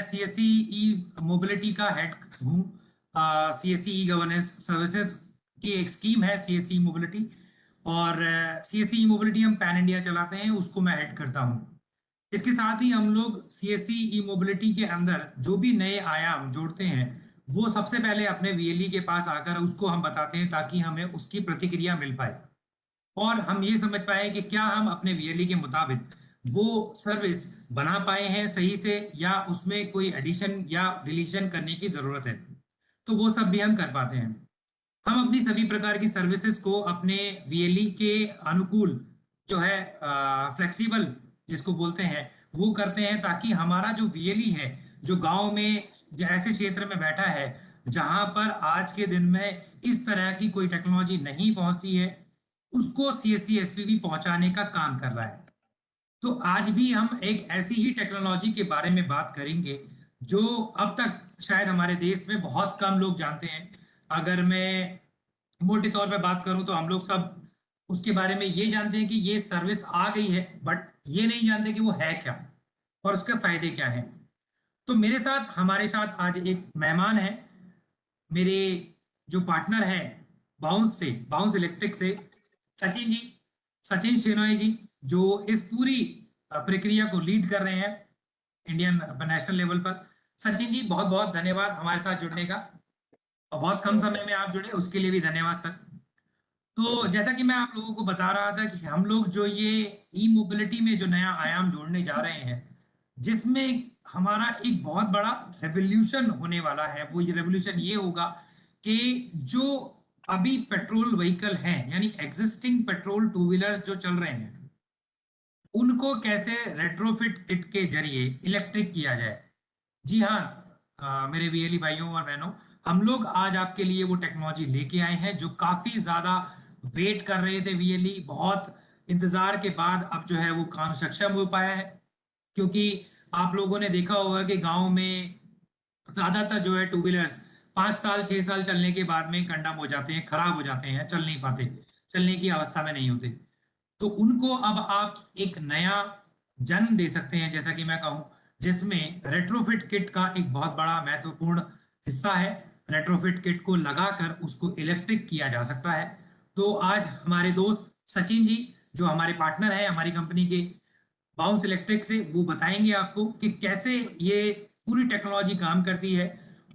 CSC ई mobility का head हूँ। CSC e governance services की एक स्कीम है सीएससी मोबिलिटी, और सीएससी मोबिलिटी हम पैन इंडिया चलाते हैं, उसको मैं हेड करता हूँ। इसके साथ ही हम लोग सीएससी ई मोबिलिटी के अंदर जो भी नए आयाम जोड़ते हैं वो सबसे पहले अपने वीएलई के पास आकर उसको हम बताते हैं, ताकि हमें उसकी प्रतिक्रिया मिल पाए और हम ये समझ पाए कि क्या हम अपने वीएलई के मुताबिक वो सर्विस बना पाए हैं सही से, या उसमें कोई एडिशन या डिलीशन करने की जरूरत है। तो वो सब भी हम कर पाते हैं। हम अपनी सभी प्रकार की सर्विसेज को अपने वीएलई के अनुकूल, जो है फ्लेक्सिबल जिसको बोलते हैं, वो करते हैं, ताकि हमारा जो वीएलई है, जो गांव में ऐसे क्षेत्र में बैठा है जहां पर आज के दिन में इस तरह की कोई टेक्नोलॉजी नहीं पहुंचती है, उसको सीएससी एसपीबी पहुंचाने का काम कर रहा है। तो आज भी हम एक ऐसी ही टेक्नोलॉजी के बारे में बात करेंगे जो अब तक शायद हमारे देश में बहुत कम लोग जानते हैं। अगर मैं मोटे तौर पे बात करूं तो हम लोग सब उसके बारे में ये जानते हैं कि ये सर्विस आ गई है, बट ये नहीं जानते कि वो है क्या और उसके फायदे क्या हैं। तो मेरे साथ, हमारे साथ आज एक मेहमान है, मेरे जो पार्टनर है बाउंस इलेक्ट्रिक से, सचिन जी, सचिन शेनॉय जी, जो इस पूरी प्रक्रिया को लीड कर रहे हैं इंडियन नेशनल लेवल पर। सचिन जी, बहुत बहुत धन्यवाद हमारे साथ जुड़ने का, और बहुत कम समय में आप जुड़े उसके लिए भी धन्यवाद सर। तो जैसा कि मैं आप लोगों को बता रहा था कि हम लोग जो ये ई मोबिलिटी में जो नया आयाम जोड़ने जा रहे हैं, जिसमें हमारा एक बहुत बड़ा रेवोल्यूशन होने वाला है, वो ये रेवोल्यूशन ये होगा कि जो अभी पेट्रोल व्हीकल हैं, यानी एग्जिस्टिंग पेट्रोल टू व्हीलर्स जो चल रहे हैं, उनको कैसे रेट्रोफिट किट के जरिए इलेक्ट्रिक किया जाए। जी हाँ, मेरे वीएलई भाइयों और बहनों, हम लोग आज आपके लिए वो टेक्नोलॉजी लेके आए हैं जो काफी ज्यादा वेट कर रहे थे वीएलई, बहुत इंतजार के बाद अब जो है वो काम सक्षम हो पाया है। क्योंकि आप लोगों ने देखा होगा कि गांव में ज्यादातर जो है टू व्हीलर्स 5 साल 6 साल चलने के बाद में कंडम हो जाते हैं, खराब हो जाते हैं, चल नहीं पाते, चलने की अवस्था में नहीं होते। तो उनको अब आप एक नया जन्म दे सकते हैं, जैसा कि मैं कहूँ, जिसमें रेट्रोफिट किट का एक बहुत बड़ा महत्वपूर्ण हिस्सा है। रेट्रोफिट किट को लगाकर उसको इलेक्ट्रिक किया जा सकता है। तो आज हमारे दोस्त सचिन जी, जो हमारे पार्टनर है हमारी कंपनी के बाउंस इलेक्ट्रिक से, वो बताएंगे आपको कि कैसे ये पूरी टेक्नोलॉजी काम करती है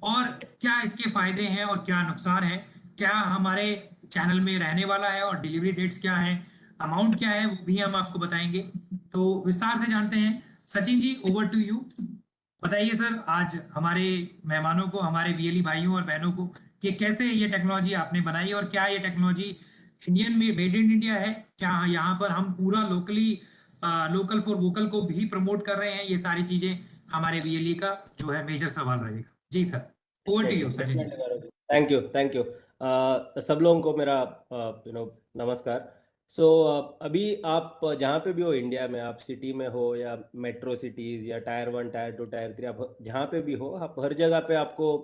और क्या इसके फायदे हैं और क्या नुकसान है, क्या हमारे चैनल में रहने वाला है और डिलीवरी डेट्स क्या हैं, अमाउंट क्या है, वो भी हम आपको बताएंगे। तो विस्तार से जानते हैं। Sachin ji, over to you. बताइए सर, आज हमारे मेहमानों को, हमारे वीएलई भाइयों और बहनों को, कि कैसे ये टेक्नोलॉजी आपने बनाई और क्या ये टेक्नोलॉजी इंडियन में मेड इन इंडिया है, क्या यहाँ पर हम पूरा लोकली, लोकल फॉर वोकल को भी प्रमोट कर रहे हैं। ये सारी चीजें हमारे वीएलई का जो है मेजर सवाल रहेगा। जी sir, over to you Sachin ji. Thank you, thank you. सब लोगों को मेरा नमस्कार। सो अभी आप जहाँ पे भी हो इंडिया में, आप सिटी में हो या मेट्रो सिटीज़ या टायर 1 टायर 2 टायर 3, आप जहाँ पे भी हो, आप हर जगह पे आपको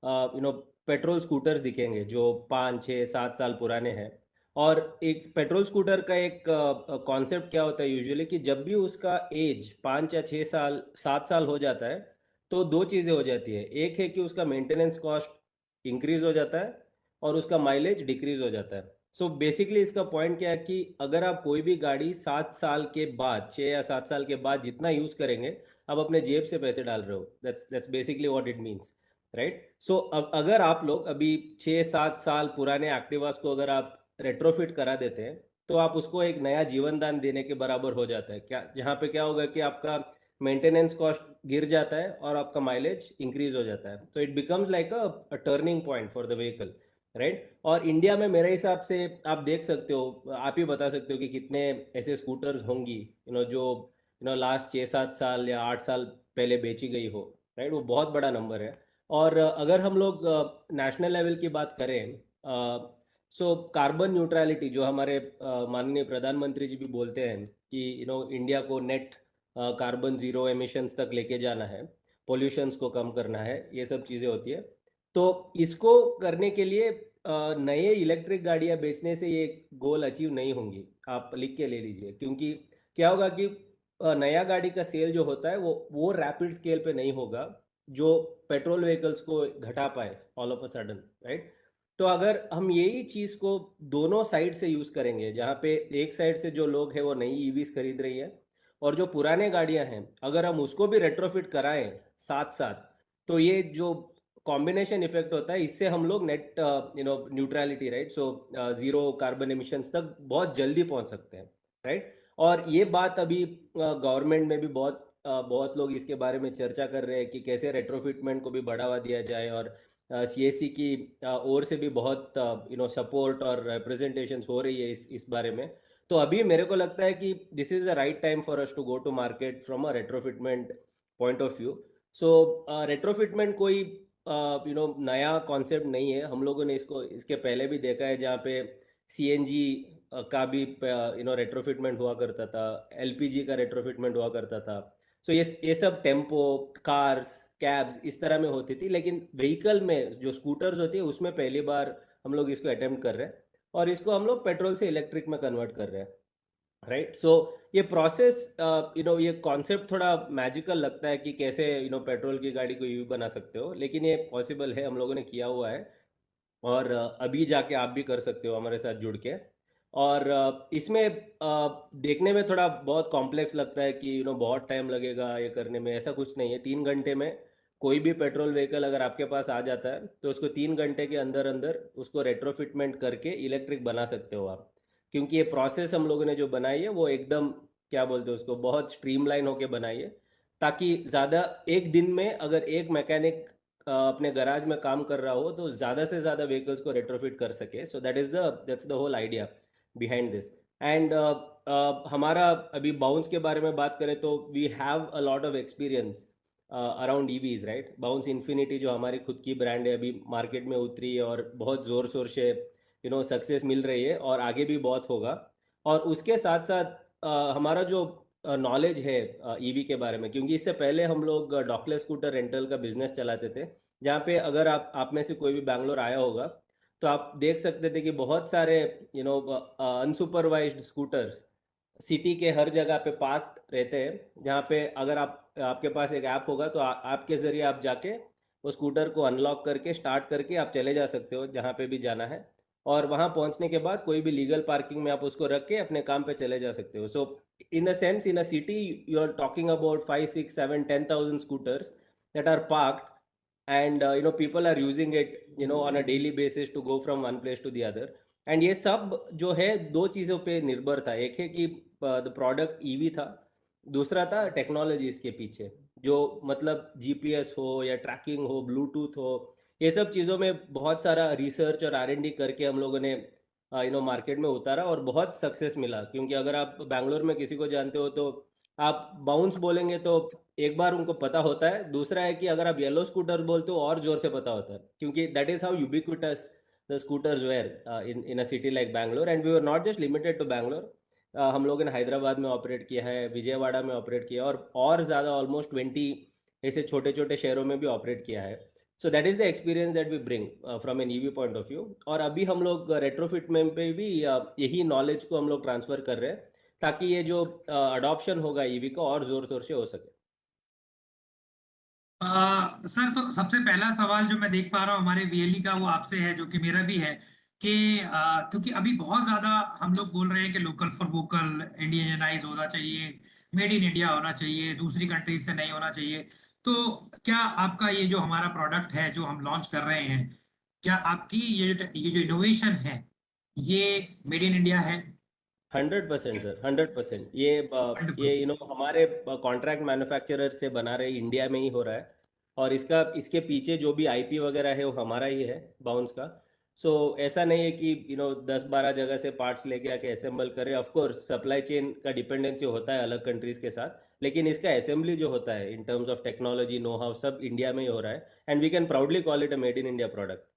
पेट्रोल स्कूटर्स दिखेंगे जो 5 6 7 साल पुराने हैं। और एक पेट्रोल स्कूटर का एक कॉन्सेप्ट क्या होता है यूजुअली, कि जब भी उसका एज 5 या 6 साल 7 साल हो जाता है, तो दो चीज़ें हो जाती है। एक है कि उसका मेंटेनेंस कॉस्ट इंक्रीज हो जाता है और उसका माइलेज डिक्रीज हो जाता है। सो बेसिकली इसका पॉइंट क्या है कि अगर आप कोई भी गाड़ी 7 साल के बाद, 6 या 7 साल के बाद जितना यूज़ करेंगे, आप अपने जेब से पैसे डाल रहे हो। That's basically what it means, right. So अगर आप लोग अभी 6 7 साल पुराने एक्टिवास को अगर आप रेट्रोफिट करा देते हैं, तो आप उसको एक नया जीवन दान देने के बराबर हो जाता है। क्या, जहाँ पे क्या होगा कि आपका मेंटेनेंस कॉस्ट गिर जाता है और आपका माइलेज इंक्रीज हो जाता है। तो it becomes like a turning point for the vehicle, right. और इंडिया में मेरे हिसाब से आप देख सकते हो, आप ही बता सकते हो कि कितने ऐसे स्कूटर्स होंगी जो लास्ट 6 7 साल या 8 साल पहले बेची गई हो, राइट। वो बहुत बड़ा नंबर है। और अगर हम लोग नेशनल लेवल की बात करें, सो कार्बन न्यूट्रलिटी जो हमारे माननीय प्रधानमंत्री जी भी बोलते हैं कि इंडिया को नेट कार्बन ज़ीरो एमिशंस तक लेके जाना है, पोल्यूशंस को कम करना है, ये सब चीज़ें होती है। तो इसको करने के लिए नए इलेक्ट्रिक गाड़ियां बेचने से ये गोल अचीव नहीं होंगी। आप लिख के ले लीजिए, क्योंकि क्या होगा कि नया गाड़ी का सेल जो होता है वो रैपिड स्केल पे नहीं होगा जो पेट्रोल व्हीकल्स को घटा पाए all of a sudden, right. तो अगर हम यही चीज़ को दोनों साइड से यूज़ करेंगे, जहाँ पे एक साइड से जो लोग हैं वो नई ईवीज खरीद रही है, और जो पुराने गाड़ियां हैं अगर हम उसको भी रेट्रोफिट कराएं साथ साथ, तो ये जो कॉम्बिनेशन इफेक्ट होता है, इससे हम लोग net neutrality, right, so zero carbon emissions तक बहुत जल्दी पहुंच सकते हैं, राइट। और ये बात अभी गवर्नमेंट में भी बहुत लोग इसके बारे में चर्चा कर रहे हैं कि कैसे रेट्रोफिटमेंट को भी बढ़ावा दिया जाए, और सीएससी की ओर से भी बहुत सपोर्ट और रिप्रेजेंटेशंस हो रही है इस बारे में। तो अभी मेरे को लगता है कि this is the right time for us to go to market from a retrofitment point of view. So retrofitment कोई नया कॉन्सेप्ट नहीं है, हम लोगों ने इसको इसके पहले भी देखा है, जहाँ पे सीएनजी का भी रेट्रोफिटमेंट हुआ करता था, एलपीजी का रेट्रोफिटमेंट हुआ करता था। सो ये सब टेम्पो, कार्स, कैब्स इस तरह में होती थी, लेकिन व्हीकल में जो स्कूटर्स होती है उसमें पहली बार हम लोग इसको अटेम्प्ट कर रहे हैं, और इसको हम लोग पेट्रोल से इलेक्ट्रिक में कन्वर्ट कर रहे हैं, राइट। सो ये प्रोसेस ये कॉन्सेप्ट थोड़ा मैजिकल लगता है कि कैसे पेट्रोल की गाड़ी को ईवी बना सकते हो, लेकिन ये पॉसिबल है, हम लोगों ने किया हुआ है। और अभी जाके आप भी कर सकते हो हमारे साथ जुड़ के। और इसमें देखने में थोड़ा बहुत कॉम्प्लेक्स लगता है कि बहुत टाइम लगेगा ये करने में, ऐसा कुछ नहीं है। 3 घंटे में कोई भी पेट्रोल व्हीकल अगर आपके पास आ जाता है तो उसको 3 घंटे के अंदर अंदर उसको रेट्रोफिटमेंट करके इलेक्ट्रिक बना सकते हो आप। क्योंकि ये प्रोसेस हम लोगों ने जो बनाई है वो एकदम, क्या बोलते हैं उसको, बहुत स्ट्रीमलाइन होके बनाई है, ताकि ज़्यादा एक दिन में अगर एक मैकेनिक अपने गराज में काम कर रहा हो तो ज़्यादा से ज़्यादा व्हीकल्स को रेट्रोफिट कर सके। So that's the whole idea behind this. And हमारा अभी बाउंस के बारे में बात करें तो we have a lot of experience around EVs, right. Bounce infinity जो हमारी खुद की ब्रांड है, अभी मार्केट में उतरी है और बहुत ज़ोर शोर से सक्सेस मिल रही है, और आगे भी बहुत होगा। और उसके साथ साथ हमारा जो नॉलेज है ईवी के बारे में, क्योंकि इससे पहले हम लोग डॉकलेस स्कूटर रेंटल का बिजनेस चलाते थे, जहाँ पे अगर आप में से कोई भी बैंगलोर आया होगा तो आप देख सकते थे कि बहुत सारे अनसुपरवाइज्ड स्कूटर्स सिटी के हर जगह पे पार्क रहते हैं, जहाँ पे अगर आपके पास एक ऐप होगा तो आपके ज़रिए आप जाके वो स्कूटर को अनलॉक करके स्टार्ट करके आप चले जा सकते हो जहाँ पे भी जाना है, और वहाँ पहुँचने के बाद कोई भी लीगल पार्किंग में आप उसको रख के अपने काम पे चले जा सकते हो। सो in a sense, in a city, you are talking about 5, 6, 7, 10,000 scooters that are parked, and people are using it on a daily basis to go from one place to the other. And ये सब जो है दो चीज़ों पे निर्भर था, एक है कि द प्रोडक्ट ईवी था, दूसरा था टेक्नोलॉजी इसके पीछे, जो मतलब जीपीएस हो या ट्रैकिंग हो, ब्लूटूथ हो, ये सब चीज़ों में बहुत सारा रिसर्च और आर एंड डी करके हम लोगों ने मार्केट में उतारा, और बहुत सक्सेस मिला। क्योंकि अगर आप बैंगलोर में किसी को जानते हो तो आप बाउंस बोलेंगे तो एक बार उनको पता होता है, दूसरा है कि अगर आप येलो स्कूटर बोलते हो और जोर से पता होता है, क्योंकि that is how ubiquitous the scooters were in a city like Bangalore. And we were not just limited to Bangalore, हम लोगों ने हैदराबाद में ऑपरेट किया है, विजयवाड़ा में ऑपरेट किया, और ज़्यादा ऑलमोस्ट 20 ऐसे छोटे छोटे शहरों में भी ऑपरेट किया है। So that is the experience that we bring from an EV point of view. और अभी हम लोग रेट्रोफिट में पे भी यही नॉलेज को हम लोग ट्रांसफ़र कर रहे हैं, ताकि ये जो अडॉप्शन होगा ईवी का और ज़ोर शोर से हो सके। सर, तो सबसे पहला सवाल जो मैं देख पा रहा हूँ हमारे वीएलई का वो आपसे है, जो कि मेरा भी है कि क्योंकि अभी बहुत ज्यादा हम लोग बोल रहे हैं कि लोकल फॉर वोकल, इंडियनाइज होना चाहिए, मेड इन इंडिया होना चाहिए, दूसरी कंट्रीज से नहीं होना चाहिए। तो क्या आपका ये जो हमारा प्रोडक्ट है जो हम लॉन्च कर रहे हैं, क्या आपकी ये जो इनोवेशन है ये मेड इन इंडिया है? 100% सर, 100%। ये वंडरफुल। हमारे कॉन्ट्रैक्ट मैन्युफैक्चरर से बना रहे, इंडिया में ही हो रहा है, और इसके पीछे जो भी आईपी वगैरह है वो हमारा ही है, बाउंस का। सो ऐसा नहीं है कि 10-12 जगह से पार्ट्स लेके आके असेंबल करें। ऑफ कोर्स सप्लाई चेन का डिपेंडेंसी होता है अलग कंट्रीज के साथ, लेकिन इसका असेंबली जो होता है in terms of technology, know how, सब इंडिया में ही हो रहा है, and we can proudly call it a made in India product.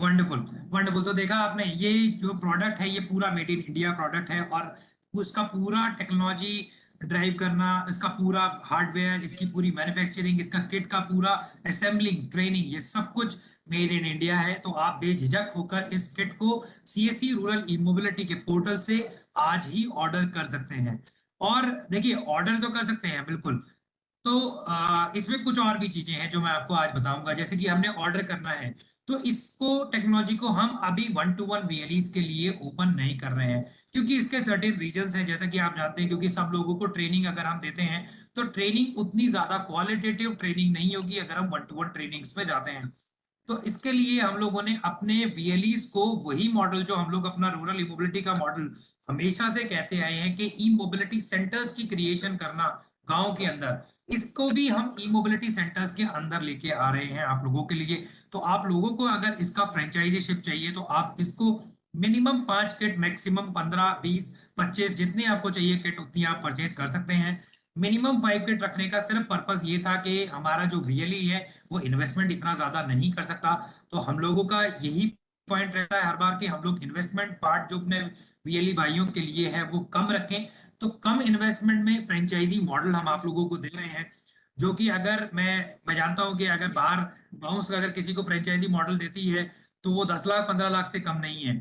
Wonderful. Wonderful. तो देखा आपने, ये जो प्रोडक्ट है ये पूरा मेड इन इंडिया प्रोडक्ट है, और उसका पूरा टेक्नोलॉजी ड्राइव करना, इसका पूरा हार्डवेयर, इसकी पूरी मैन्युफैक्चरिंग, इसका किट का पूरा असेंबलिंग, ट्रेनिंग, ये सब कुछ मेड इन इंडिया है। तो आप बेझिझक होकर इस किट को सीएससी रूरल ई मोबिलिटी के पोर्टल से आज ही ऑर्डर कर सकते हैं। और देखिए ऑर्डर तो कर सकते हैं बिल्कुल। तो इसमें कुछ और भी चीजें हैं जो मैं आपको आज बताऊंगा, जैसे कि हमने ऑर्डर करना है तो इसको टेक्नोलॉजी को हम अभी 1-to-1 वीएलईज के लिए ओपन नहीं कर रहे हैं, क्योंकि इसके सर्टेन रीजंस हैं, जैसा कि आप जानते हैं, क्योंकि सब लोगों को ट्रेनिंग अगर हम देते हैं तो ट्रेनिंग उतनी ज्यादा क्वालिटेटिव ट्रेनिंग नहीं होगी अगर हम 1-to-1 ट्रेनिंग्स में जाते हैं। तो इसके लिए हम लोगों ने अपने वीएलईज को वही मॉडल जो हम लोग अपना रूरल ई मोबिलिटी का मॉडल हमेशा से कहते आए हैं कि ई मोबिलिटी सेंटर्स की क्रिएशन करना गांव के अंदर, इसको भी हम ई मोबिलिटी सेंटर्स के अंदर लेके आ रहे हैं आप लोगों के लिए। तो आप लोगों को अगर इसका फ्रेंचाइजीशिप चाहिए तो आप इसको मिनिमम 5 किट, मैक्सिमम 15, 20, 25 जितने आपको चाहिए किट उतनी आप परचेज कर सकते हैं। मिनिमम 5 किट रखने का सिर्फ पर्पस ये था कि हमारा जो वीएलई है वो इन्वेस्टमेंट इतना ज्यादा नहीं कर सकता, तो हम लोगों का यही पॉइंट रहता है हर बार कि हम लोग इन्वेस्टमेंट पार्ट जो अपने वीएलई भाइयों के लिए है वो कम रखें। तो कम इन्वेस्टमेंट में फ्रेंचाइजी मॉडल हम आप लोगों को दे रहे हैं, जो कि अगर मैं जानता हूं कि अगर बाहर बाउंस अगर किसी को फ्रेंचाइजी मॉडल देती है तो वो 10 लाख 15 लाख से कम नहीं है,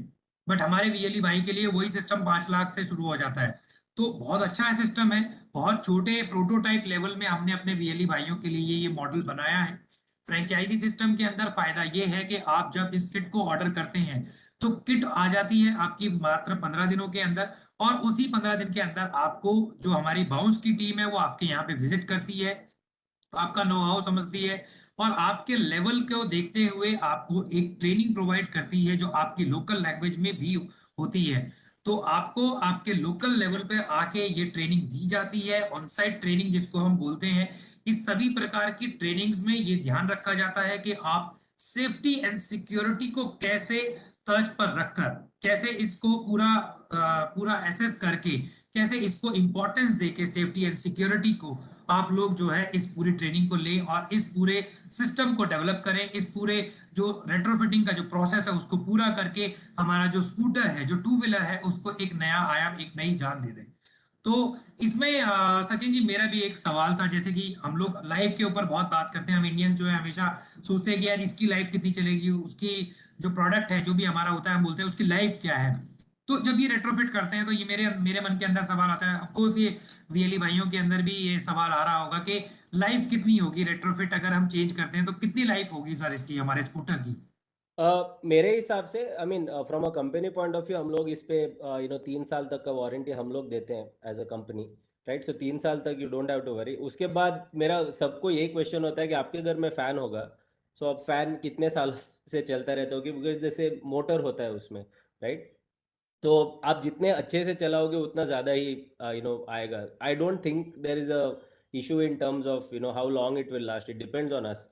बट हमारे वीएलई भाई के लिए वही सिस्टम 5 लाख से शुरू हो जाता है। तो बहुत अच्छा है सिस्टम है। बहुत छोटे प्रोटोटाइप लेवल में हमने अपने वीएलई भाइयों के लिए ये मॉडल बनाया है। फ्रेंचाइजी सिस्टम के अंदर फायदा ये है कि आप जब इस किट को ऑर्डर करते हैं तो किट आ जाती है आपकी मात्र 15 दिनों के अंदर, और उसी 15 दिन के अंदर आपको जो हमारी बाउंस की टीम है वो आपके यहाँ पे विजिट करती है, आपका नो हाउ समझती है, और आपके लेवल को देखते हुए आपको एक ट्रेनिंग प्रोवाइड करती है जो आपकी लोकल लैंग्वेज में भी होती है। तो आपको आपके लोकल लेवल पे आके ये ट्रेनिंग दी जाती है, ऑन साइट ट्रेनिंग जिसको हम बोलते हैं। इस सभी प्रकार की ट्रेनिंग्स में ये ध्यान रखा जाता है कि आप सेफ्टी एंड सिक्योरिटी को कैसे तर्ज पर रखकर, कैसे इसको पूरा एसेस करके, कैसे इसको इंपॉर्टेंस देके सेफ्टी एंड सिक्योरिटी को आप लोग जो है इस पूरी ट्रेनिंग को लें और इस पूरे सिस्टम को डेवलप करें, इस पूरे जो रेट्रोफिटिंग का जो प्रोसेस है उसको पूरा करके हमारा जो स्कूटर है, जो टू व्हीलर है, उसको एक नया आयाम, एक नई जान दे दें। तो इसमें सचिन जी मेरा भी एक सवाल था, जैसे कि हम लोग लाइफ के ऊपर बहुत बात करते हैं, हम इंडियंस जो है हमेशा सोचते हैं कि यार इसकी लाइफ कितनी चलेगी, उसकी जो प्रोडक्ट है जो भी हमारा होता है हम बोलते हैं उसकी लाइफ क्या है। तो जब ये रेट्रोफिट करते हैं तो ये मेरे मेरे मन के अंदर सवाल आता है, ऑफ कोर्स ये वीएलई भाइयों के अंदर भी ये सवाल आ रहा होगा कि लाइफ कितनी होगी रेट्रोफिट अगर हम चेंज करते हैं तो कितनी लाइफ होगी सर इसकी हमारे स्कूटर की। मेरे हिसाब से I mean from a company point of view हम लोग इस पे 3 साल तक का वारंटी हम लोग देते हैं as a company, right. So 3 साल तक you don't have to worry. उसके बाद मेरा सबको यही क्वेश्चन होता है कि आपके घर में फ़ैन होगा, सो अब फ़ैन कितने साल से चलता रहता होगा, बिकॉज जैसे मोटर होता है उसमें, राइट। तो आप जितने अच्छे से चलाओगे उतना ज़्यादा ही आएगा। I don't think there is a issue in terms of how long it will last. It depends on us,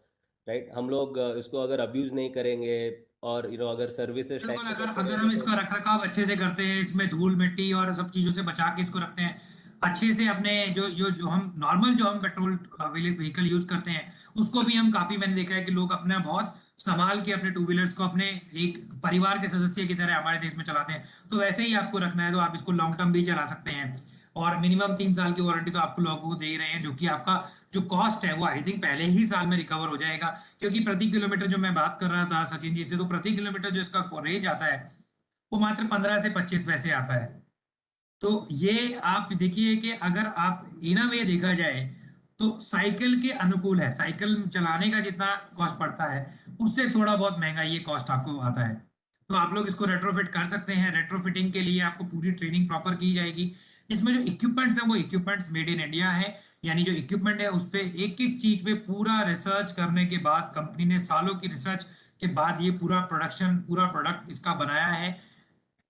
right. हम लोग इसको अगर अब्यूज़ नहीं करेंगे और अगर सर्विसेज टाइम बिल्कुल, से अगर करते अगर रहेंगे हम तो। इसका रख रखाव अच्छे से करते हैं, इसमें धूल मिट्टी और सब चीजों से बचा के इसको रखते हैं अच्छे से, अपने जो जो जो हम नॉर्मल जो हम पेट्रोल व्हीकल यूज करते हैं उसको भी हम काफी, मैंने देखा है कि लोग अपना बहुत संभाल के अपने टू व्हीलर्स को अपने एक परिवार के सदस्य की तरह हमारे देश में चलाते हैं। तो वैसे ही आपको रखना है तो आप इसको लॉन्ग टर्म भी चला सकते हैं, और मिनिमम 3 साल की वारंटी तो आपको लोगों को दे ही रहे हैं, जो कि आपका जो कॉस्ट है वो आई थिंक पहले ही साल में रिकवर हो जाएगा। क्योंकि प्रति किलोमीटर जो मैं बात कर रहा था सचिन जी से, तो प्रति किलोमीटर जो इसका रेंज आता है वो मात्र 15 से 25 पैसे आता है। तो ये आप देखिए कि अगर आप इन अ वे देखा जाए तो साइकिल के अनुकूल है, साइकिल चलाने का जितना कॉस्ट पड़ता है उससे थोड़ा बहुत महंगा ये कॉस्ट आपको आता है। तो आप लोग इसको रेट्रोफिट कर सकते हैं। रेट्रोफिटिंग के लिए आपको पूरी ट्रेनिंग प्रॉपर की जाएगी। इसमें जो इक्विपमेंट्स हैं वो इक्विपमेंट्स मेड इन इंडिया है, यानी जो इक्विपमेंट है उस पे एक एक चीज पे पूरा रिसर्च करने के बाद कंपनी ने सालों की रिसर्च के बाद ये पूरा प्रोडक्शन, पूरा प्रोडक्ट इसका बनाया है।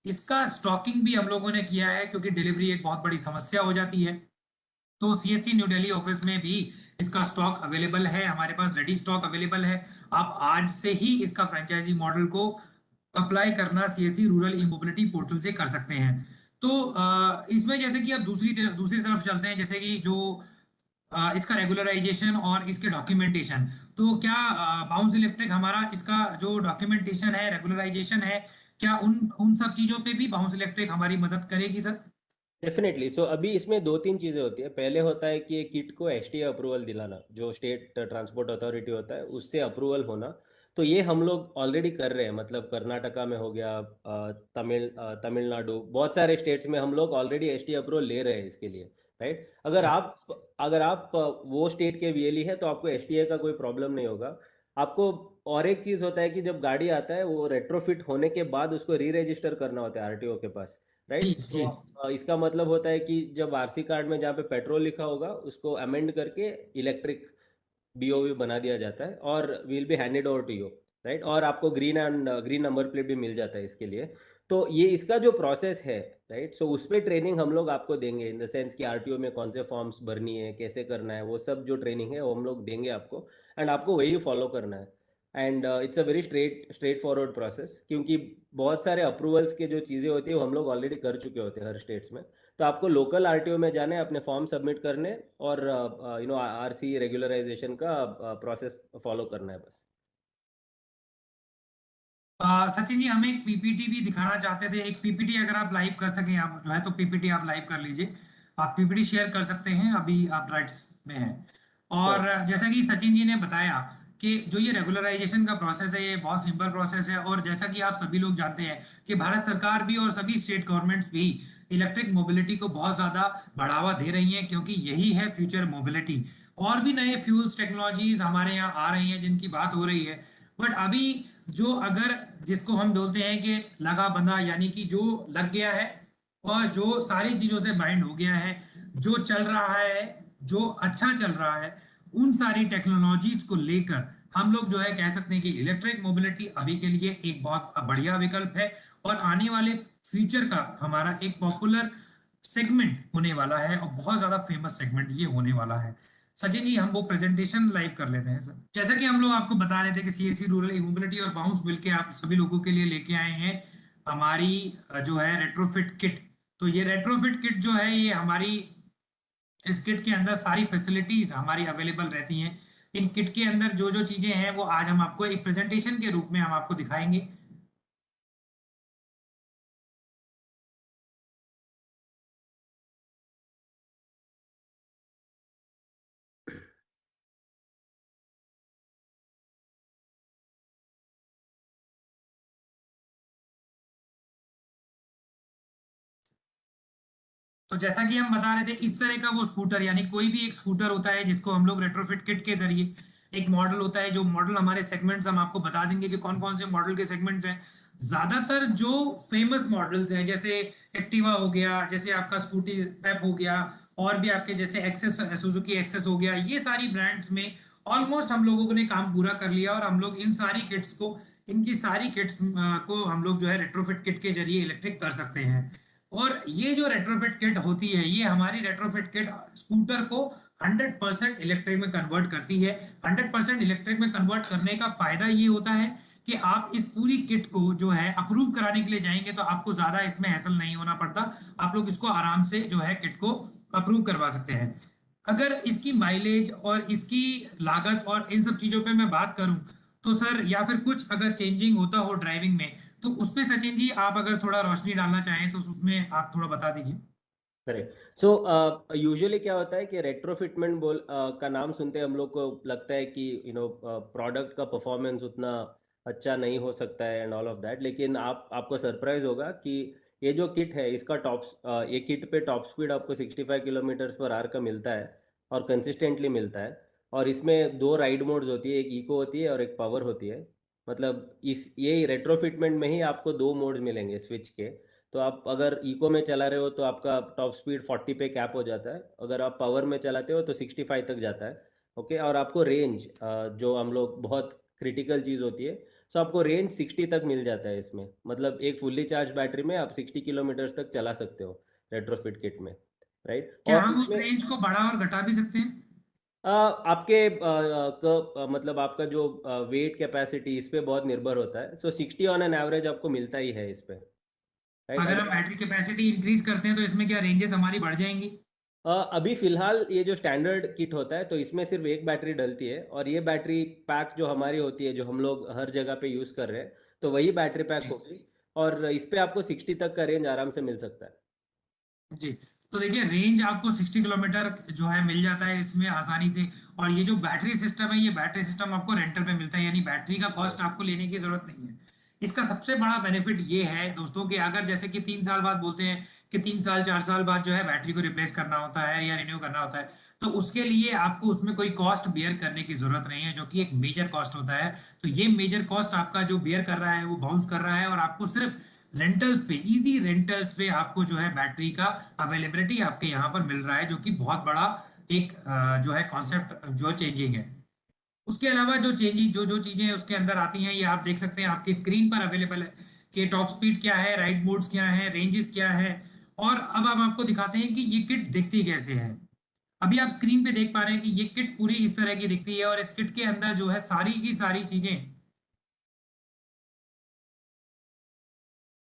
इसका स्टॉकिंग भी हम लोगों ने किया है क्योंकि डिलीवरी एक बहुत बड़ी समस्या हो जाती है। तो सीएससी न्यू दिल्ली ऑफिस में भी इसका स्टॉक अवेलेबल है, हमारे पास रेडी स्टॉक अवेलेबल है। आप आज से ही इसका फ्रेंचाइजी मॉडल को अप्लाई करना सीएससी रूरल ई मोबिलिटी पोर्टल से कर सकते हैं। तो इसमें जैसे कि आप दूसरी तरफ चलते हैं, जैसे कि जो इसका रेगुलराइजेशन और इसके डॉक्यूमेंटेशन, तो क्या बाउंस इलेक्ट्रिक हमारा इसका जो डॉक्यूमेंटेशन है, रेगुलराइजेशन है, क्या उन उन सब चीजों पे भी बाउंस इलेक्ट्रिक हमारी मदद करेगी सर? डेफिनेटली। सो अभी इसमें दो तीन चीज़ें होती है। पहले होता है कि किट को एसटीए अप्रूवल दिलाना, जो स्टेट ट्रांसपोर्ट अथॉरिटी होता है उससे अप्रूवल होना। तो ये हम लोग ऑलरेडी कर रहे हैं, मतलब कर्नाटका में हो गया, तमिलनाडु, बहुत सारे स्टेट्स में हम लोग ऑलरेडी एसटीए अप्रूवल ले रहे हैं इसके लिए, राइट। जी अगर आप वो स्टेट के वीएलई है तो आपको एसटीए का कोई प्रॉब्लम नहीं होगा आपको। और एक चीज़ होता है कि जब गाड़ी आता है वो रेट्रोफिट होने के बाद उसको री रजिस्टर करना होता है आरटीओ के पास, जी राइट। जी। तो इसका मतलब होता है कि जब आरसी कार्ड में जहाँ पे पेट्रोल लिखा होगा उसको अमेंड करके इलेक्ट्रिक बीओवी बना दिया जाता है और will be handed over to you, right. और आपको ग्रीन नंबर प्लेट भी मिल जाता है इसके लिए। तो ये इसका जो प्रोसेस है, राइट, सो उस पर ट्रेनिंग हम लोग आपको देंगे इन द सेंस कि आरटीओ में कौन से फॉर्म्स भरनी है, कैसे करना है, वो सब जो ट्रेनिंग है वो हम लोग देंगे आपको। एंड आपको वही फॉलो करना है। And it's a very straight forward process, क्योंकि बहुत सारे अप्रूवल्स के जो चीज़ें होती है वो हम लोग ऑलरेडी कर चुके होते हैं हर स्टेट्स में। तो आपको लोकल आरटीओ में जाने, अपने फॉर्म सबमिट करने और आरसी रेगुलराइजेशन का प्रोसेस फॉलो करना है बस। सचिन जी, हम एक पीपीटी भी दिखाना चाहते थे। एक पीपीटी अगर आप लाइव कर सकें, आप जो है तो पीपीटी आप लाइव कर लीजिए। आप पीपीटी शेयर कर सकते हैं, अभी आप राइट्स में हैं। और श्योर। जैसा कि सचिन जी ने बताया कि जो ये रेगुलराइजेशन का प्रोसेस है ये बहुत सिंपल प्रोसेस है। और जैसा कि आप सभी लोग जानते हैं कि भारत सरकार भी और सभी स्टेट गवर्नमेंट्स भी इलेक्ट्रिक मोबिलिटी को बहुत ज्यादा बढ़ावा दे रही हैं, क्योंकि यही है फ्यूचर मोबिलिटी। और भी नए फ्यूल्स टेक्नोलॉजीज हमारे यहाँ आ रही हैं जिनकी बात हो रही है। बट अभी जो अगर जिसको हम बोलते हैं कि लगा बंधा, यानी कि जो लग गया है और जो सारी चीजों से बाइंड हो गया है, जो चल रहा है, जो अच्छा चल रहा है, उन सारी टेक्नोलॉजीज को लेकर हम लोग जो है कह सकते हैं कि इलेक्ट्रिक मोबिलिटी अभी के लिए एक बहुत बढ़िया विकल्प है। और आने वाले फ्यूचर का हमारा एक पॉपुलर सेगमेंट होने वाला है और बहुत ज्यादा फेमस सेगमेंट ये होने वाला है। सचिन जी, हम वो प्रेजेंटेशन लाइव कर लेते हैं सर। जैसा कि हम लोग आपको बता रहे थे कि सीएससी रूरल ई मोबिलिटी और बाउंस मिलके आप सभी लोगों के लिए लेके आए हैं हमारी जो है रेट्रोफिट किट। तो ये रेट्रोफिट किट जो है ये हमारी, इस किट के अंदर सारी फैसिलिटीज हमारी अवेलेबल रहती हैं। इन किट के अंदर जो जो चीजें हैं वो आज हम आपको एक प्रेजेंटेशन के रूप में हम आपको दिखाएंगे। तो जैसा कि हम बता रहे थे, इस तरह का वो स्कूटर, यानी कोई भी एक स्कूटर होता है जिसको हम लोग रेट्रोफिट किट के जरिए, एक मॉडल होता है, जो मॉडल हमारे सेगमेंट्स हम आपको बता देंगे कि कौन कौन से मॉडल के सेगमेंट्स हैं। ज्यादातर जो फेमस मॉडल्स हैं जैसे एक्टिवा हो गया, जैसे आपका स्कूटी पेप हो गया, और भी आपके जैसे एक्सेस, सुजुकी एक्सेस हो गया, ये सारी ब्रांड्स में ऑलमोस्ट हम लोगों ने काम पूरा कर लिया। और हम लोग इन सारी किट्स को, इनकी सारी किट्स को हम लोग जो है रेट्रोफिट किट के जरिए इलेक्ट्रिक कर सकते हैं। और ये जो रेट्रोफिट किट होती है, ये हमारी रेट्रोफिट किट स्कूटर को 100% इलेक्ट्रिक में कन्वर्ट करती है। 100% इलेक्ट्रिक में कन्वर्ट करने का फायदा ये होता है कि आप इस पूरी किट को जो है अप्रूव कराने के लिए जाएंगे तो आपको ज्यादा इसमें हैसल नहीं होना पड़ता। आप लोग इसको आराम से जो है किट को अप्रूव करवा सकते हैं। अगर इसकी माइलेज और इसकी लागत और इन सब चीजों पे मैं बात करूं तो सर, या फिर कुछ अगर चेंजिंग होता हो ड्राइविंग में, तो उस पे सचिन जी आप अगर थोड़ा रोशनी डालना चाहें तो उसमें आप थोड़ा बता दीजिए। करेक्ट। सो यूजुअली क्या होता है कि रेट्रोफिटमेंट का नाम सुनते हम लोग को लगता है कि प्रोडक्ट का परफॉर्मेंस उतना अच्छा नहीं हो सकता है एंड ऑल ऑफ दैट, लेकिन आपको सरप्राइज होगा कि ये जो किट है इसका ये किट पे टॉप स्पीड आपको 65 किलोमीटर्स पर आवर का मिलता है और कंसिस्टेंटली मिलता है। और इसमें दो राइड मोड्स होती है, एक इको होती है और एक पावर होती है। मतलब इस ये रेट्रोफिटमेंट में ही आपको दो मोड्स मिलेंगे स्विच के। तो आप अगर इको में चला रहे हो तो आपका टॉप स्पीड 40 पे कैप हो जाता है, अगर आप पावर में चलाते हो तो 65 तक जाता है। ओके। और आपको रेंज, जो हम लोग बहुत क्रिटिकल चीज़ होती है, सो आपको रेंज 60 तक मिल जाता है इसमें। मतलब एक फुल्ली चार्ज बैटरी में आप 60 किलोमीटर्स तक चला सकते हो रेट्रोफिट किट में, राइट। क्या और हम उस इसमें रेंज को बढ़ा और घटा भी सकते हैं? मतलब आपका जो वेट कैपेसिटी इस पे बहुत निर्भर होता है। सो 60 ऑन एन एवरेज आपको मिलता ही है इस पे, राइट। अगर हम अगर बैटरी कैपेसिटी इंक्रीज करते हैं तो इसमें क्या रेंजेस हमारी बढ़ जाएंगी? अभी फिलहाल ये जो स्टैंडर्ड किट होता है तो इसमें सिर्फ एक बैटरी डलती है, और ये बैटरी पैक जो हमारी होती है जो हम लोग हर जगह पे यूज़ कर रहे हैं, तो वही बैटरी पैक जी होगी। और इस पे आपको 60 तक का रेंज आराम से मिल सकता है। जी। तो देखिए, रेंज आपको 60 किलोमीटर जो है मिल जाता है इसमें आसानी से। और ये जो बैटरी सिस्टम है, ये बैटरी सिस्टम आपको रेंटल पे मिलता है, यानी बैटरी का कॉस्ट Correct. आपको लेने की जरूरत नहीं है। इसका सबसे बड़ा बेनिफिट ये है दोस्तों कि अगर जैसे कि 3 साल बाद बोलते हैं कि 3 साल 4 साल बाद जो है बैटरी को रिप्लेस करना होता है या रिन्यू करना होता है, तो उसके लिए आपको उसमें कोई कॉस्ट बियर करने की जरूरत नहीं है, जो कि एक मेजर कॉस्ट होता है। तो ये मेजर कॉस्ट आपका जो बियर कर रहा है वो बाउंस कर रहा है, और आपको सिर्फ रेंटल्स पे, इजी रेंटल्स पे आपको जो है बैटरी का अवेलेबिलिटी आपके यहाँ पर मिल रहा है, जो कि बहुत बड़ा एक जो है कॉन्सेप्ट जो चेंजिंग है। उसके अलावा जो चेंजिंग जो जो चीजें उसके अंदर आती हैं ये आप देख सकते हैं, आपकी स्क्रीन पर अवेलेबल है कि टॉप स्पीड क्या है, राइड मोड्स क्या है, रेंजेस क्या है। और अब हम आपको दिखाते हैं कि ये किट दिखती कैसे है। अभी आप स्क्रीन पे देख पा रहे हैं कि ये किट पूरी इस तरह की दिखती है, और इस किट के अंदर जो है सारी की सारी चीजें,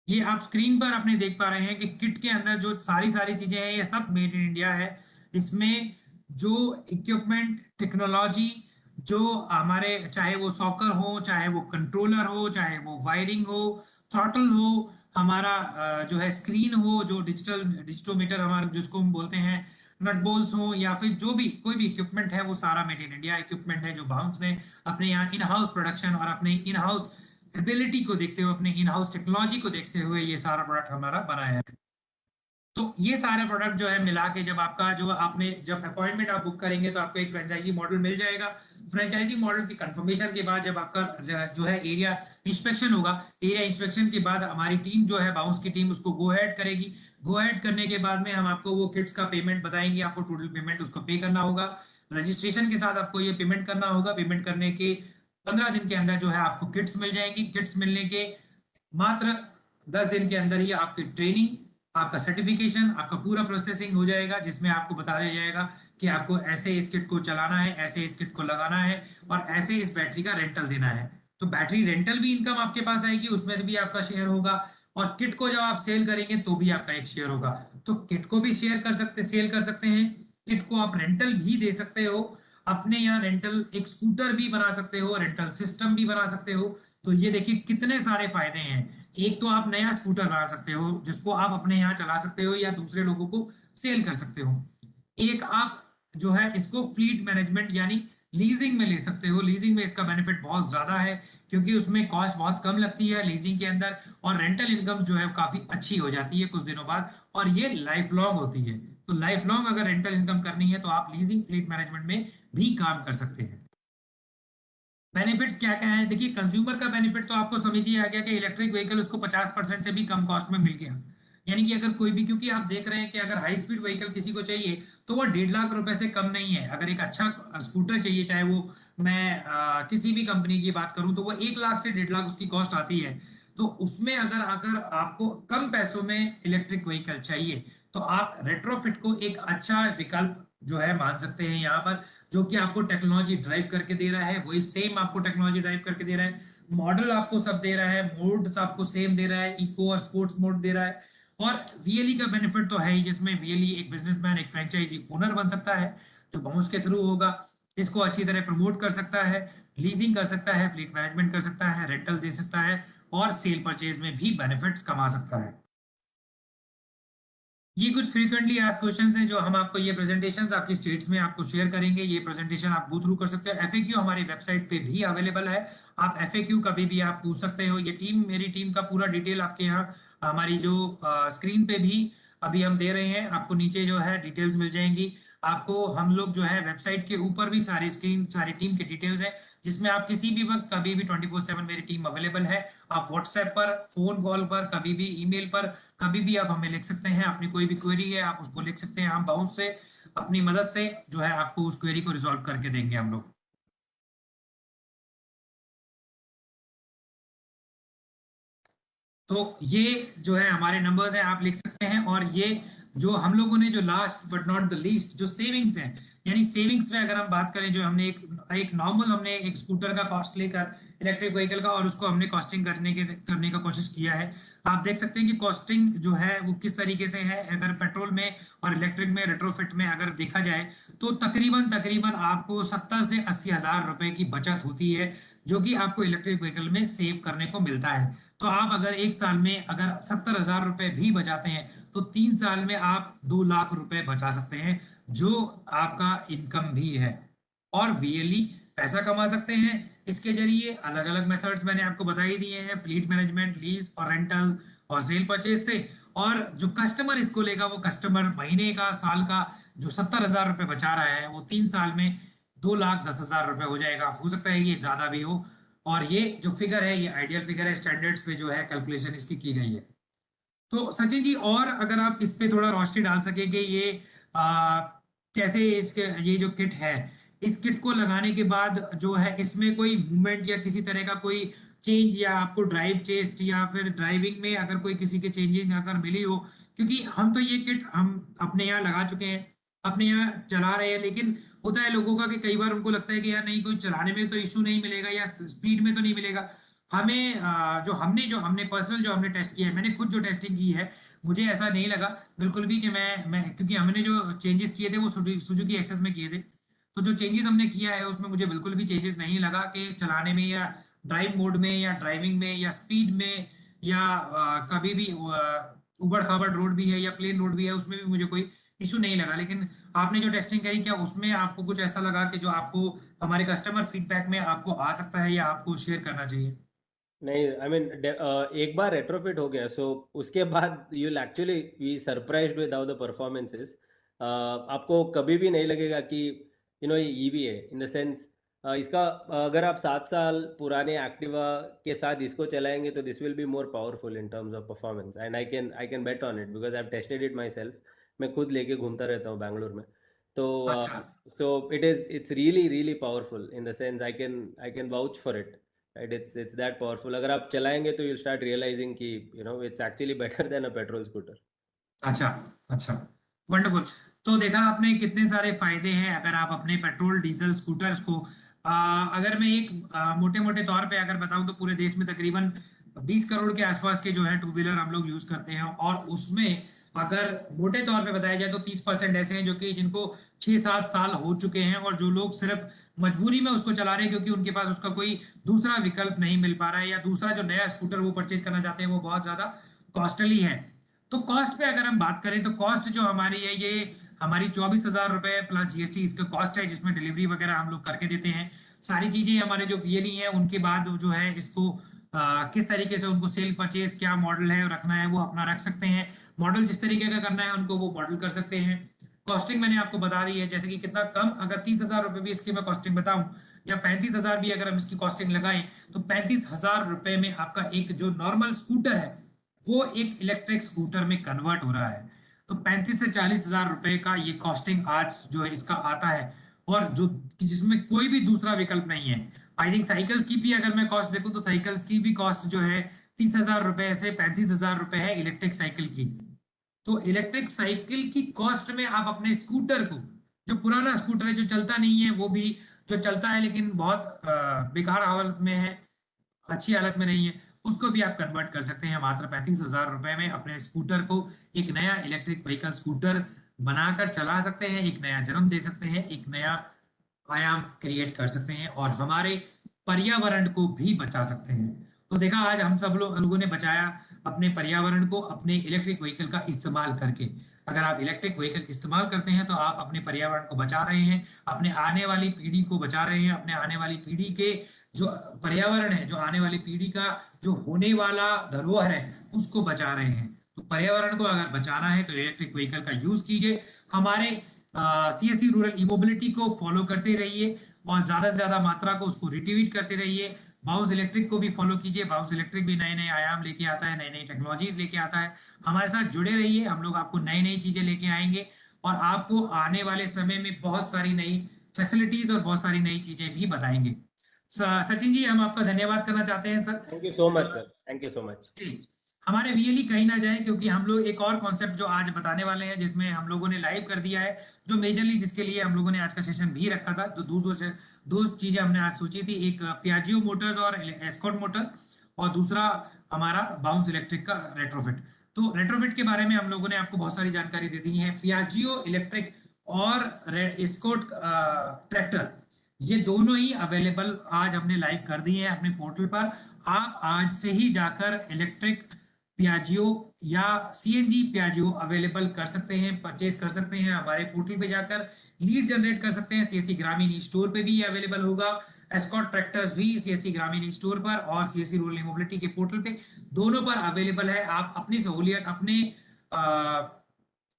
ये आप स्क्रीन पर अपने देख पा रहे हैं कि किट के अंदर जो सारी सारी चीजें हैं ये सब मेड इन इंडिया है। इसमें जो इक्विपमेंट टेक्नोलॉजी, जो हमारे, चाहे वो सॉकर हो, चाहे वो कंट्रोलर हो, चाहे वो वायरिंग हो, थ्रॉटल हो, हमारा जो है स्क्रीन हो, जो डिजिटोमीटर हमारा जिसको हम बोलते हैं, नट बोल्स हो, या फिर जो भी कोई भी इक्विपमेंट है वो सारा मेड इन इंडिया इक्विपमेंट है, जो बाउंस ने अपने यहाँ इन हाउस प्रोडक्शन और अपने इन हाउस एबिलिटी को देखते हुए, अपने इन हाउस टेक्नोलॉजी को देखते हुए ये सारा प्रोडक्ट हमारा बनाया है। तो ये सारे प्रोडक्ट जो है मिला के, जब आपका जो आपने जब अपॉइंटमेंट आप बुक करेंगे तो आपको एक फ्रेंचाइजी मॉडल मिल जाएगा। फ्रेंचाइजी मॉडल की कंफर्मेशन के बाद जब आपका जो है एरिया इंस्पेक्शन होगा, एरिया इंस्पेक्शन के बाद हमारी टीम जो है बाउंस की टीम उसको गो हेड करेगी। गो हेड करने के बाद में हम आपको वो किट्स का पेमेंट बताएंगे, आपको टोटल पेमेंट उसको पे करना होगा। रजिस्ट्रेशन के साथ आपको ये पेमेंट करना होगा। पेमेंट करने के 15 दिन के अंदर जो है आपको किट्स मिल जाएंगी। किट्स मिलने के मात्र 10 दिन के अंदर ही आपकी ट्रेनिंग, आपका सर्टिफिकेशन, आपका पूरा प्रोसेसिंग हो जाएगा, जिसमें आपको बता दिया जाएगा कि आपको ऐसे इस किट को चलाना है, ऐसे इस किट को लगाना है, और ऐसे इस बैटरी का रेंटल देना है। तो बैटरी रेंटल भी इनकम आपके पास आएगी, उसमें से भी आपका शेयर होगा। और किट को जब आप सेल करेंगे तो भी आपका एक शेयर होगा। तो किट को भी शेयर कर सकते सेल कर सकते हैं, किट को आप रेंटल भी दे सकते हो, अपने यहाँ रेंटल एक स्कूटर भी बना सकते हो, रेंटल सिस्टम भी बना सकते हो। तो ये देखिए कितने सारे फायदे हैं। एक तो आप नया स्कूटर बना सकते हो जिसको आप अपने यहाँ चला सकते हो या दूसरे लोगों को सेल कर सकते हो। एक आप जो है इसको फ्लीट मैनेजमेंट यानी लीजिंग में ले सकते हो। लीजिंग में इसका बेनिफिट बहुत ज्यादा है, क्योंकि उसमें कॉस्ट बहुत कम लगती है लीजिंग के अंदर, और रेंटल इनकम जो है काफी अच्छी हो जाती है कुछ दिनों बाद, और ये लाइफ लॉन्ग होती है। तो लाइफ लॉन्ग अगर रेंटल इनकम करनी है तो आप लीजिंग फ्लीट मैनेजमेंट में भी काम कर सकते हैं। बेनिफिट्स क्या क्या है, देखिए कंज्यूमर का बेनिफिट तो आपको समझ ही आ गया कि इलेक्ट्रिक व्हीकल उसको 50% से भी कम कॉस्ट में मिल गया। यानी कि अगर कोई भी, क्योंकि आप देख रहे हैं कि अगर हाई स्पीड व्हीकल किसी को चाहिए तो वो 1.5 लाख रुपए से कम नहीं है। अगर एक अच्छा स्कूटर चाहिए, चाहे वो मैं किसी भी कंपनी की बात करूं, तो वो 1 लाख से 1.5 लाख उसकी कॉस्ट आती है। तो उसमें अगर अगर आपको कम पैसों में इलेक्ट्रिक व्हीकल चाहिए तो आप रेट्रोफिट को एक अच्छा विकल्प जो है मान सकते हैं यहाँ पर, जो कि आपको टेक्नोलॉजी ड्राइव करके दे रहा है, वही सेम आपको टेक्नोलॉजी ड्राइव करके दे रहा है। मॉडल आपको सब दे रहा है, मोड्स आपको सेम दे रहा है, इको और स्पोर्ट्स मोड दे रहा है। और वीएलई का बेनिफिट तो है ही, जिसमें वीएलई एक बिजनेसमैन, एक फ्रेंचाइजी ओनर बन सकता है, जो बाउंस के थ्रू होगा, इसको अच्छी तरह प्रमोट कर सकता है, लीजिंग कर सकता है, फ्लीट मैनेजमेंट कर सकता है, रेंटल दे सकता है, और सेल परचेज में भी बेनिफिट्स कमा सकता है। ये कुछ फ्रीक्वेंटली आस्क्ड क्वेश्चंस हैं जो हम आपको ये प्रेजेंटेशंस आपकी स्टेट्स में आपको शेयर करेंगे। ये प्रेजेंटेशन आप गो थ्रू कर सकते हो। एफएक्यू हमारी वेबसाइट पे भी अवेलेबल है, आप एफएक्यू कभी भी आप पूछ सकते हो। ये टीम, मेरी टीम का पूरा डिटेल आपके यहाँ हमारी जो स्क्रीन पे भी अभी हम दे रहे हैं, आपको नीचे जो है डिटेल्स मिल जाएंगी। आपको हम लोग जो है वेबसाइट के ऊपर भी सारी स्क्रीन, सारी टीम के डिटेल्स हैं, जिसमें आप किसी भी वक्त कभी भी 24/7 मेरी टीम अवेलेबल है। आप व्हाट्सएप पर, फोन कॉल पर, कभी भी ईमेल पर, कभी भी आप हमें लिख सकते हैं। अपनी कोई भी क्वेरी है आप उसको लिख सकते हैं, हम बाउंस से अपनी मदद से जो है आपको उस क्वेरी को रिजॉल्व करके देंगे हम लोग। तो ये जो है हमारे नंबर्स हैं, आप लिख सकते हैं। और ये जो हम लोगों ने जो last but not the least जो सेविंग्स हैं, यानी सेविंग्स में अगर हम बात करें, जो हमने एक नॉर्मल हमने एक स्कूटर का कॉस्ट लेकर इलेक्ट्रिक व्हीकल का, और उसको हमने कॉस्टिंग करने का कोशिश किया है। आप देख सकते हैं कि कॉस्टिंग जो है वो किस तरीके से है। अगर पेट्रोल में और इलेक्ट्रिक में, रेट्रोफिट में अगर देखा जाए, तो तकरीबन तकरीबन आपको 70 से 80 हज़ार रुपए की बचत होती है, जो कि आपको इलेक्ट्रिक व्हीकल में सेव करने को मिलता है। तो आप अगर एक साल में अगर 70 हज़ार रुपए भी बचाते हैं, तो 3 साल में आप 2 लाख रुपए बचा सकते हैं, जो आपका इनकम भी है। और वीएलई पैसा कमा सकते हैं इसके जरिए। अलग अलग मेथड्स मैंने आपको बता ही दिए हैं, फ्लीट मैनेजमेंट, लीज और रेंटल और सेल परचेज से। और जो कस्टमर इसको लेगा, वो कस्टमर महीने का, साल का जो 70,000 रुपये बचा रहा है, वो 3 साल में 2,10,000 रुपये हो जाएगा। हो सकता है ये ज्यादा भी हो। और ये जो फिगर है, ये आइडियल फिगर है, स्टैंडर्ड्स पे जो है कैलकुलेशन इसकी की गई है। तो सचिन जी, और अगर आप इस पे थोड़ा रोशनी डाल सकेंगे, ये कैसे इसके, ये जो किट है, इस किट को लगाने के बाद जो है, इसमें कोई मूवमेंट या किसी तरह का कोई चेंज, या आपको ड्राइव टेस्ट या फिर ड्राइविंग में अगर कोई किसी के चेंजेस अगर मिली हो? क्योंकि हम तो ये किट हम अपने यहाँ लगा चुके हैं, अपने यहाँ चला रहे हैं, लेकिन होता है लोगों का कि कई बार उनको लगता है कि यार नहीं, कोई चलाने में तो इशू नहीं मिलेगा या स्पीड में तो नहीं मिलेगा। हमें जो हमने पर्सनल जो हमने टेस्ट किया है, मैंने खुद जो टेस्टिंग की है, मुझे ऐसा नहीं लगा बिल्कुल भी कि मैं क्योंकि हमने जो चेंजेस किए थे वो सुजुकी एक्सेस में किए थे। तो जो चेंजेस हमने किया है उसमें मुझे बिल्कुल भी चेंजेस नहीं लगा कि चलाने में या ड्राइव मोड में या ड्राइविंग में या स्पीड में या कभी भी उबड़ खाबड़ रोड भी है या प्लेन रोड भी है, उसमें भी मुझे कोई इशू नहीं लगा। लेकिन आपने जो टेस्टिंग करी, क्या उसमें आपको कुछ ऐसा लगा कि जो आपको हमारे कस्टमर फीडबैक में आपको आ सकता है या आपको शेयर करना चाहिए? नहीं, आई मीन एक बार रेट्रोफिट हो गया, सो उसके बाद you will actually be surprised with how the performances. आपको कभी भी नहीं लगेगा कि ये ईवी है, इन द सेंस इसका अगर आप 7 साल पुराने एक्टिवा के साथ इसको चलाएंगे तो this will be more powerful in terms of performance, and I can bet on it because I have tested it my self. मैं खुद लेके घूमता रहता हूँ बैंगलोर में। तो अच्छा। So it's really really powerful in the sense I can vouch for it. Right, it's that powerful. अगर आप चलाएंगे तो यू स्टार्ट रियलाइजिंग कि it's actually better than a petrol scooter. अच्छा। अच्छा। वंडरफुल। तो देखा आपने कितने सारे फायदे हैं अगर आप अपने पेट्रोल डीजल स्कूटर्स को, अगर मैं एक मोटे मोटे तौर पे अगर बताऊं तो पूरे देश में तकरीबन 20 करोड़ के आसपास के जो है टू व्हीलर हम लोग यूज करते हैं। और उसमें अगर मोटे तौर पे बताया जाए तो 30% ऐसे हैं जो कि जिनको 6-7 साल हो चुके हैं, और जो लोग सिर्फ मजबूरी में उसको चला रहे हैं क्योंकि उनके पास उसका कोई दूसरा विकल्प नहीं मिल पा रहा है, या दूसरा जो नया स्कूटर वो परचेज करना चाहते हैं वो बहुत ज्यादा कॉस्टली है। तो कॉस्ट पे अगर हम बात करें तो कॉस्ट जो हमारी है, ये हमारी 24,000 रुपए प्लस जीएसटी इसका कॉस्ट है, जिसमें डिलीवरी वगैरह हम लोग करके देते हैं। सारी चीजें हमारे जो वीएलई है उनके बाद जो है इसको किस तरीके से उनको सेल परचेज क्या मॉडल है रखना है वो अपना रख सकते हैं। मॉडल जिस तरीके का करना है उनको वो मॉडल कर सकते हैं। कॉस्टिंग मैंने आपको बता दी है, जैसे कि कितना कम, अगर 30,000 रुपये भी इसकी मैं कॉस्टिंग बताऊं या 35,000 भी अगर हम इसकी कॉस्टिंग लगाएं, तो 35,000 रुपये में आपका एक जो नॉर्मल स्कूटर है वो एक इलेक्ट्रिक स्कूटर में कन्वर्ट हो रहा है। तो 35 से 40,000 रुपए का ये कॉस्टिंग आज जो है इसका आता है, और जो जिसमें कोई भी दूसरा विकल्प नहीं है। आई थिंक साइकिल्स की भी अगर मैं कॉस्ट देखूं तो साइकिल्स की भी कॉस्ट जो है 30,000 रुपए से 35,000 रुपए है इलेक्ट्रिक साइकिल की। तो इलेक्ट्रिक साइकिल की कॉस्ट में आप अपने स्कूटर को, जो पुराना स्कूटर है जो चलता नहीं है, वो भी जो चलता है लेकिन बहुत बेकार हालत में है, अच्छी हालत में नहीं है, उसको भी आप कन्वर्ट कर सकते हैं मात्र 35,000 रुपए में। अपने स्कूटर को एक नया इलेक्ट्रिक व्हीकल स्कूटर बनाकर चला सकते हैं, एक नया जन्म दे सकते हैं, एक नया आयाम क्रिएट कर सकते हैं, और हमारे पर्यावरण को भी बचा सकते हैं। तो देखा, आज हम सब लोगों ने बचाया अपने पर्यावरण को अपने इलेक्ट्रिक व्हीकल का इस्तेमाल करके। अगर आप इलेक्ट्रिक व्हीकल इस्तेमाल करते हैं तो आप अपने पर्यावरण को बचा रहे हैं, अपने आने वाली पीढ़ी को बचा रहे हैं, अपने आने वाली पीढ़ी के जो पर्यावरण है, जो आने वाली पीढ़ी का जो होने वाला धरोहर है, उसको बचा रहे हैं। तो पर्यावरण को अगर बचाना है तो इलेक्ट्रिक व्हीकल का यूज कीजिए। हमारे सीएससी रूरल ई मोबिलिटी को फॉलो करते रहिए, और ज्यादा से ज्यादा मात्रा को उसको रिट्वीट करते रहिए। बाउंस इलेक्ट्रिक को भी फॉलो कीजिए, बाउंस इलेक्ट्रिक भी नए नए आयाम लेके आता है, नई नई टेक्नोलॉजीज लेके आता है। हमारे साथ जुड़े रहिए, हम लोग आपको नई नई चीजें लेके आएंगे, और आपको आने वाले समय में बहुत सारी नई फैसिलिटीज और बहुत सारी नई चीजें भी बताएंगे। सचिन जी, हम आपका धन्यवाद करना चाहते हैं सर। Thank you so much sir, thank you so much. जी, हमारे वीएलई कहीं ना जाए, क्योंकि हम लोग एक और कॉन्सेप्ट जो आज बताने वाले हैं जिसमें हम लोगों ने लाइव कर दिया है, जो मेजरली जिसके लिए हम लोगों ने आज का सेशन भी रखा था। जो दो चीजें हमने आज सोची थी, एक पियाजियो मोटर्स और एस्कॉर्ट मोटर, और दूसरा हमारा बाउंस इलेक्ट्रिक का रेट्रोफिट। तो रेट्रोफिट के बारे में हम लोगों ने आपको बहुत सारी जानकारी दे दी है। पियाजियो इलेक्ट्रिक और एस्कॉर्ट ट्रैक्टर, ये दोनों ही अवेलेबल आज हमने लाइव कर दी है अपने पोर्टल पर। आप आज से ही जाकर इलेक्ट्रिक पियाजियो या सीएनजी पियाजियो अवेलेबल कर सकते हैं, परचेज कर सकते हैं। हमारे पोर्टल पे जाकर लीड जनरेट कर सकते हैं। सीएससी ग्रामीण स्टोर पे भी ये अवेलेबल होगा। एस्कॉर्ट ट्रैक्टर्स भी सीएससी ग्रामीण स्टोर पर और सीएससी रूरल मोबिलिटी के पोर्टल पे दोनों पर अवेलेबल है। आप अपनी सहूलियत, अपने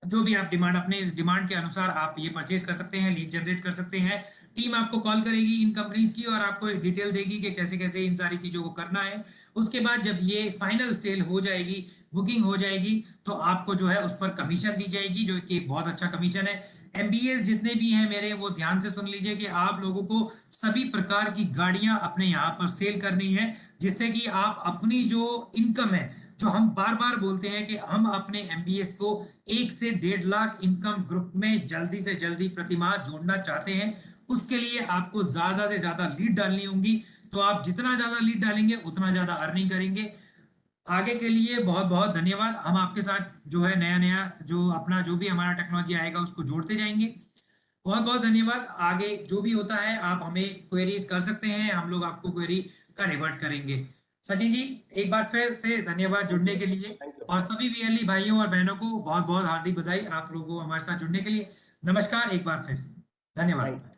जो भी आप डिमांड, अपने डिमांड के अनुसार आप ये परचेज कर सकते हैं, लीड जनरेट कर सकते हैं। टीम आपको कॉल करेगी इन कंपनीज की और आपको डिटेल देगी कि कैसे कैसे इन सारी चीजों को करना है। उसके बाद जब ये फाइनल सेल हो जाएगी, बुकिंग हो जाएगी, तो आपको जो है उस पर कमीशन दी जाएगी, जो कि एक बहुत अच्छा कमीशन है। एमबीएस जितने भी हैं मेरे, वो ध्यान से सुन लीजिए कि आप लोगों को सभी प्रकार की गाड़ियां अपने यहाँ पर सेल करनी है, जिससे कि आप अपनी जो इनकम है, जो हम बार बार बोलते हैं कि हम अपने एमबीएस को 1 से 1.5 लाख इनकम ग्रुप में जल्दी से जल्दी प्रतिमाह जोड़ना चाहते हैं, उसके लिए आपको ज्यादा से ज्यादा लीड डालनी होंगी। तो आप जितना ज्यादा लीड डालेंगे उतना ज्यादा अर्निंग करेंगे। आगे के लिए बहुत बहुत धन्यवाद। हम आपके साथ जो है नया नया जो अपना जो भी हमारा टेक्नोलॉजी आएगा उसको जोड़ते जाएंगे। बहुत बहुत धन्यवाद। आगे जो भी होता है आप हमें क्वेरीज कर सकते हैं, हम लोग आपको क्वेरी का रिवर्ट करेंगे। सचिन जी, एक बार फिर से धन्यवाद जुड़ने के लिए, थैंक यू। और सभी वीएलई भाइयों और बहनों को बहुत बहुत हार्दिक बधाई आप लोगों को हमारे साथ जुड़ने के लिए। नमस्कार एक बार फिर, धन्यवाद।